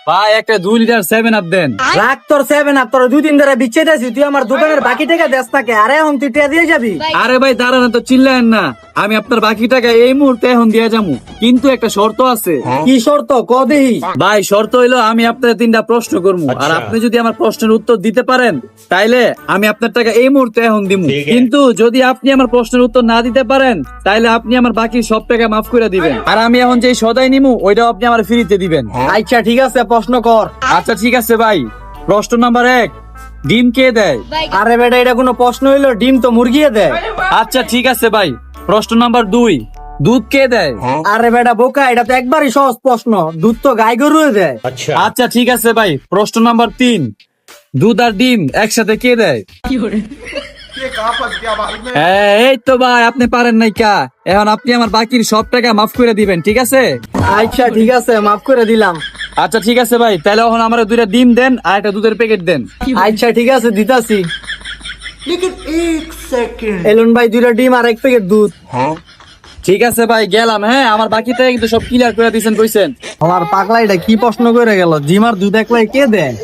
ভাই একটা 2 litre 7 up দেন। রাখ তোর 7 আপ, তোর 2 দিন ধরে বিচ্ছেদাছি, তুই আমার দোকানের বাকি টাকা দেস নাকি? আরে এখন তুই টাকা দিয়ে যাবি? আরে ভাই দাঁড়ান, তো চিল্লায়েন না, আমি আপনার বাকি টাকা এই মুহূর্তে এখন দিয়ে যাবো, কিন্তু একটা শর্ত আছে। কি শর্ত কদেহি? ভাই শর্ত হইলো আমি আপনার 3টা প্রশ্ন করবো, আর আপনি যদি আমার প্রশ্নের উত্তর দিতে পারেন তাইলে আমি আপনার টাকা এই মুহূর্তে এখন দিব, কিন্তু যদি আপনি আমার প্রশ্নের উত্তর না দিতে পারেন তাইলে আপনি আমার বাকি সব টাকা মাফ করে দিবেন, আর আমি এখন যে সদাই নিমু ওইটাও আপনি আমার ফ্রিতে দিবেন। আচ্ছা ঠিক আছে, প্রশ্ন কর। আচ্ছা ঠিক আছে ভাই, প্রশ্ন নাম্বার 1, ডিম কে দেয়? আরে বেটা, এটা কোনো প্রশ্ন হইলো? ডিম তো মুরগিয়ে দেয়। আচ্ছা ঠিক আছে ভাই, প্রশ্ন নাম্বার 2, দুধ কে দেয়? আরে বেটা বোকা, এটা তো একবারই সহজ প্রশ্ন, দুধ তো গাই গরু দেয়। আচ্ছা ঠিক আছে ভাই, প্রশ্ন নাম্বার 3, দুধ আর ডিম একসাথে কে দেয়? হ্যাঁ, এই তো ভাই আপনি পারেন নাই কা, এখন আপনি আমার বাকির সব টাকা মাফ করে দিবেন, ঠিক আছে? আচ্ছা ঠিক আছে, মাফ করে দিলাম। আচ্ছা ঠিক আছে ভাই, তাহলে এখন আমার 2টা ডিম দেন আর একটা দুধের প্যাকেট দেন। আচ্ছা ঠিক আছে, দিতাছি। এলন ভাই 2টা ডিম আর 1 প্যাকেট দুধ। ঠিক আছে ভাই, গেলাম। হ্যাঁ, আমার বাকি টাকা কিন্তু সব ক্লিয়ার করে দিয়েছেন কইছেন। আমার পাগলা এটা কি প্রশ্ন করে গেল? জিমার দুধ একলাই কে দেয়?